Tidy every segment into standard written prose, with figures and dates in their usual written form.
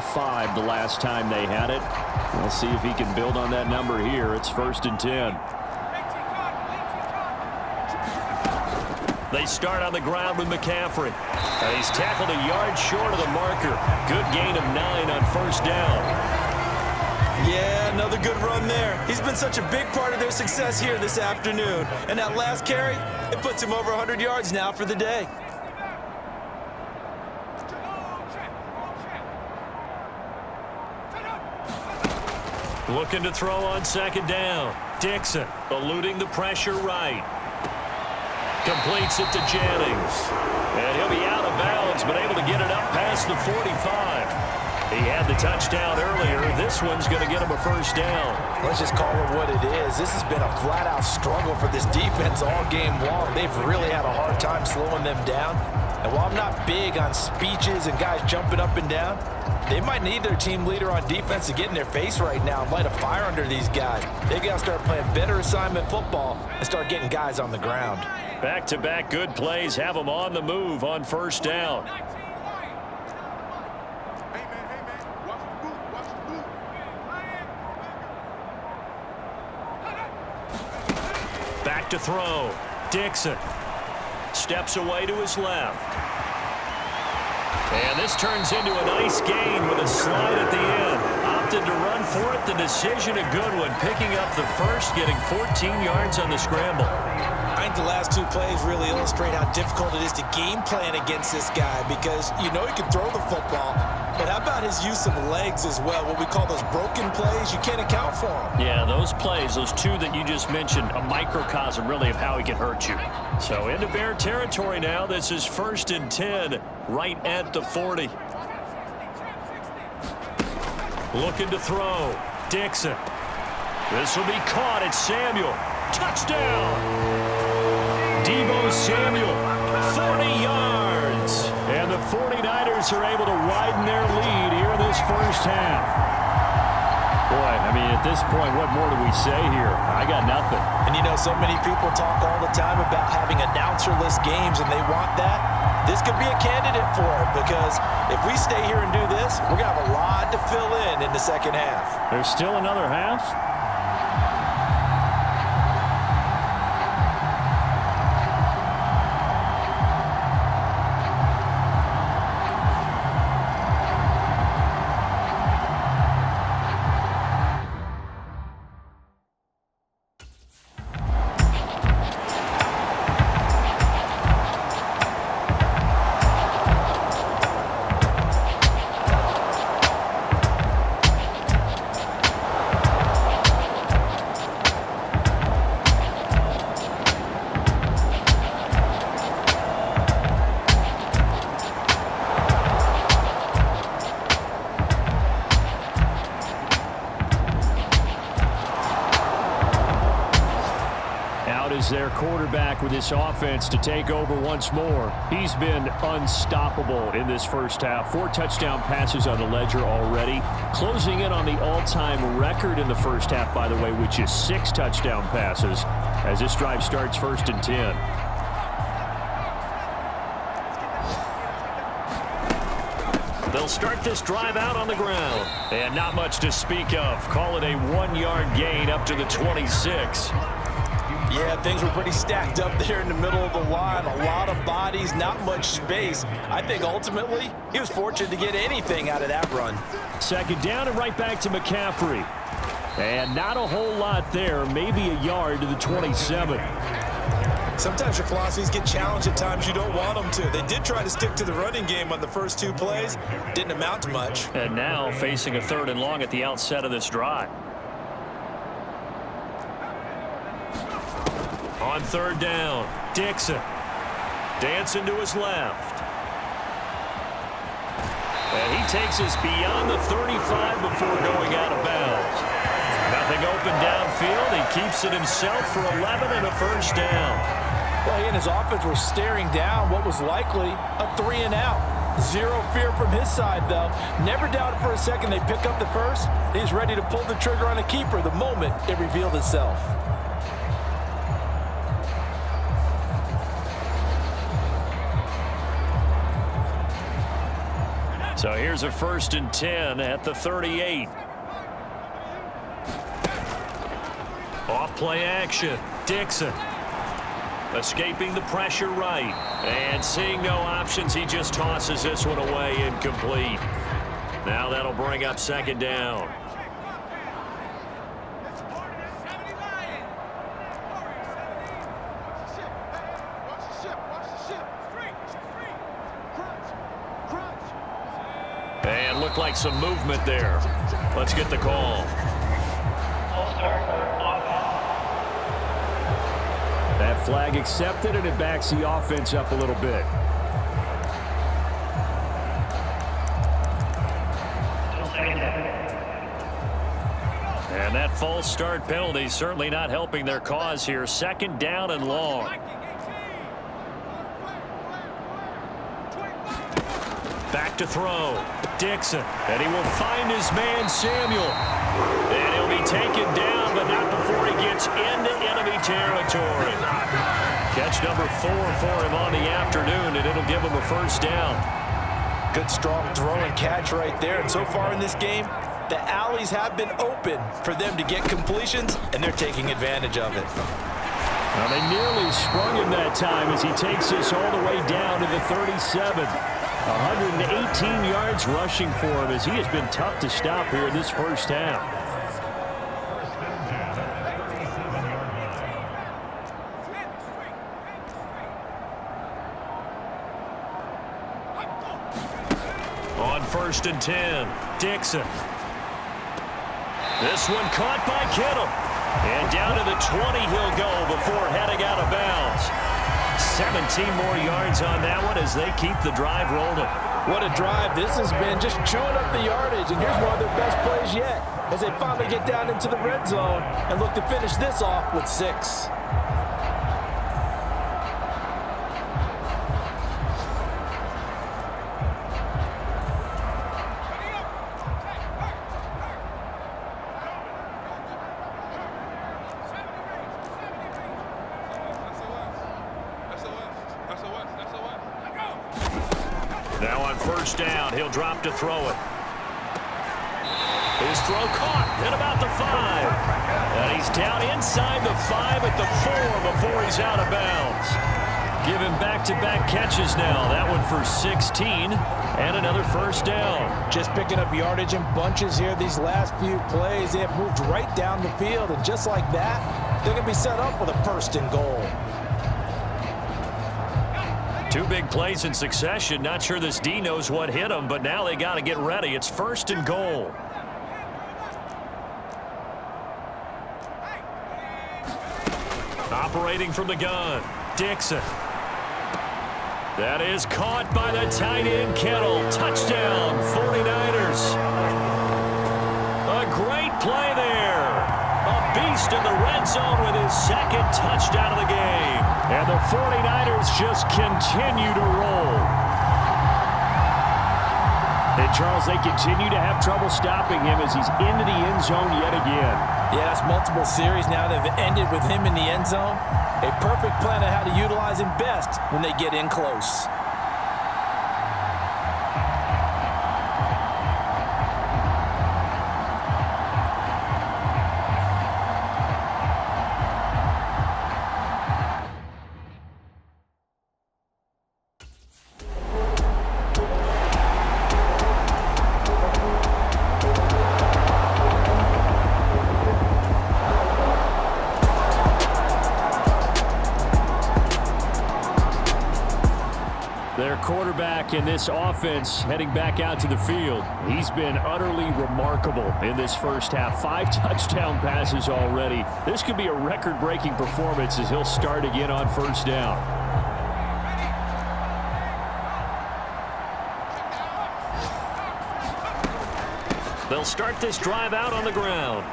35 the last time they had it. We'll see if he can build on that number here. It's 1st and 10. They start on the ground with McCaffrey. He's tackled a yard short of the marker. Good gain of 9 on 1st down. Yeah, another good run there. He's been such a big part of their success here this afternoon. And that last carry, it puts him over 100 yards now for the day. Looking to throw on 2nd down. Dixon eluding the pressure right. Completes it to Jennings. And he'll be out of bounds, but able to get it up past the 45. He had the touchdown earlier. This one's going to get him a 1st down. Let's just call it what it is. This has been a flat-out struggle for this defense all game long. They've really had a hard time slowing them down. And while I'm not big on speeches and guys jumping up and down, they might need their team leader on defense to get in their face right now and light a fire under these guys. They got to start playing better assignment football and start getting guys on the ground. Back-to-back good plays have them on the move on 1st down. Back to throw. Dixon steps away to his left. And this turns into a nice gain with a slide at the end. Opted to run for it. The decision a good one. Picking up the first, getting 14 yards on the scramble. I think the last 2 plays really illustrate how difficult it is to game plan against this guy because you know he can throw the football, but how about his use of legs as well? What we call those broken plays, you can't account for them. Yeah, those plays, those 2 that you just mentioned, a microcosm really of how he can hurt you. So into Bear territory now. This is 1st and 10, right at the 40. Looking to throw. Dixon. This will be caught. It's Samuel. Touchdown! Deebo Samuel, 40 yards. And the 49ers are able to widen their lead here in this 1st half. Boy, I mean, at this point, what more do we say here? I got nothing. And you know, so many people talk all the time about having announcer-less games, and they want that. This could be a candidate for it because if we stay here and do this, we're going to have a lot to fill in the 2nd half. There's still another half? Their quarterback with this offense to take over once more. He's been unstoppable in this 1st half. 4 touchdown passes on the ledger already. Closing in on the all-time record in the 1st half, by the way, which is 6 touchdown passes as this drive starts 1st and 10. They'll start this drive out on the ground. And not much to speak of. Call it a 1-yard gain up to the 26. Yeah, things were pretty stacked up there in the middle of the line. A lot of bodies, not much space. I think ultimately he was fortunate to get anything out of that run. 2nd down and right back to McCaffrey. And not a whole lot there, maybe a yard to the 27. Sometimes your philosophies get challenged at times you don't want them to. They did try to stick to the running game on the first 2 plays. Didn't amount to much. And now facing a 3rd and long at the outset of this drive. On 3rd down, Dixon dancing to his left. And he takes us beyond the 35 before going out of bounds. Nothing open downfield. He keeps it himself for 11 and a 1st down. Well, he and his offense were staring down what was likely a 3 and out. Zero fear from his side, though. Never doubted for a second they pick up the first. He's ready to pull the trigger on a keeper the moment it revealed itself. So here's a 1st and 10 at the 38. Off play action. Dixon. Escaping the pressure right. And seeing no options, he just tosses this one away incomplete. Now that'll bring up 2nd down. And looked like some movement there. Let's get the call. That flag accepted, and it backs the offense up a little bit. And that false start penalty certainly not helping their cause here. 2nd down and long. Back to throw. Dixon. And he will find his man, Samuel. And he'll be taken down, but not before he gets into enemy territory. Catch number 4 for him on the afternoon, and it'll give him a 1st down. Good, strong throw and catch right there. And so far in this game, the alleys have been open for them to get completions, and they're taking advantage of it. Well, they nearly sprung him that time as he takes this all the way down to the 37. 118 yards rushing for him as he has been tough to stop here in this 1st half. On 1st and 10, Dixon. This one caught by Kittle. And down to the 20 he'll go before heading out of bounds. 17 more yards on that one as they keep the drive rolling. What a drive this has been, just chewing up the yardage. And here's one of their best plays yet as they finally get down into the red zone and look to finish this off with 6. Now on 1st down, he'll drop to throw it. His throw caught at about the 5. And he's down inside the 5 at the 4 before he's out of bounds. Give him back-to-back catches now. That one for 16 and another 1st down. Just picking up yardage in bunches here these last few plays. They have moved right down the field, and just like that, they're going to be set up with a 1st and goal. 2 big plays in succession. Not sure this D knows what hit him, but now they got to get ready. It's 1st and goal. Operating from the gun, Dixon. That is caught by the tight end, Kittle. Touchdown, 49ers. A great play there. A beast in the red zone with his 2nd touchdown of the game. And the 49ers just continue to roll. And, Charles, they continue to have trouble stopping him as he's into the end zone yet again. Yeah, that's multiple series now that have ended with him in the end zone. A perfect plan on how to utilize him best when they get in close. Their quarterback in this offense heading back out to the field. He's been utterly remarkable in this 1st half. 5 touchdown passes already. This could be a record-breaking performance as he'll start again on 1st down. They'll start this drive out on the ground.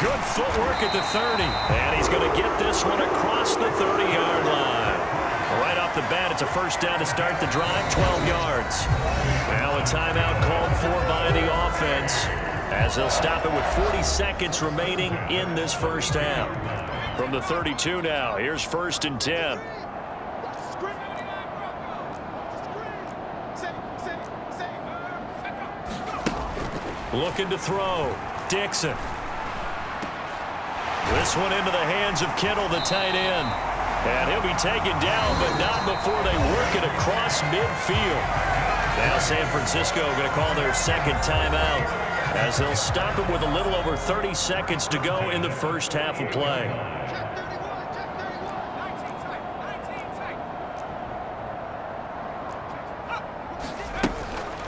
Good footwork at the 30. And he's going to get this one across the 30-yard line. Right off the bat, it's a 1st down to start the drive, 12 yards. Now a timeout called for by the offense as they'll stop it with 40 seconds remaining in this 1st half. From the 32 now, here's 1st and 10. Looking to throw. Dixon. This one into the hands of Kittle, the tight end. And he'll be taken down, but not before they work it across midfield. Now San Francisco going to call their second timeout as they'll stop it with a little over 30 seconds to go in the first half of play.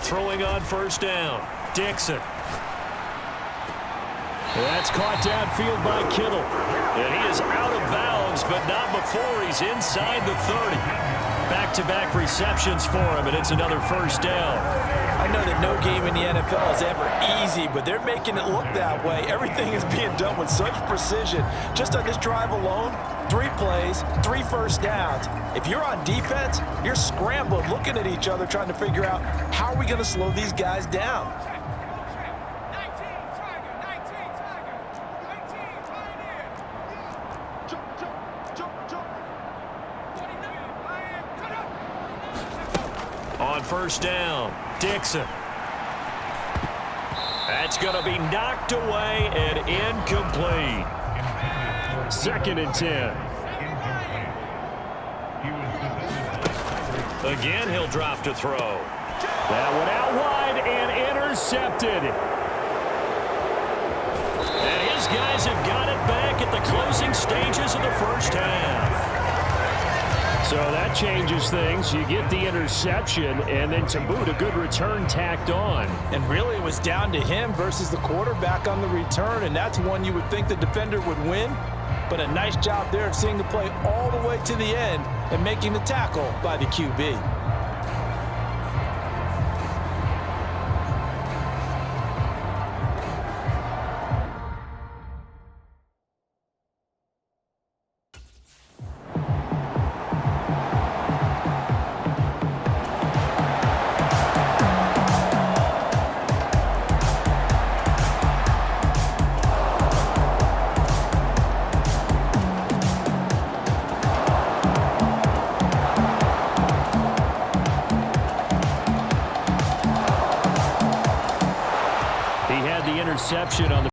Throwing on first down. Dixon. That's caught downfield by Kittle. And he is out of bounds, but not before he's inside the 30. Back-to-back receptions for him, and it's another first down. I know that no game in the NFL is ever easy, but they're making it look that way. Everything is being done with such precision. Just on this drive alone, 3 plays, 3 first downs. If you're on defense, you're scrambling, looking at each other, trying to figure out how are we going to slow these guys down. On first down, Dixon. That's going to be knocked away and incomplete. 2nd and 10. Again, he'll drop to throw. That one out wide and intercepted. And his guys have got it back at the closing stages of the first half. So that changes things. You get the interception, and then to boot, a good return tacked on. And really, it was down to him versus the quarterback on the return, and that's one you would think the defender would win. But a nice job there of seeing the play all the way to the end and making the tackle by the QB. Interception on the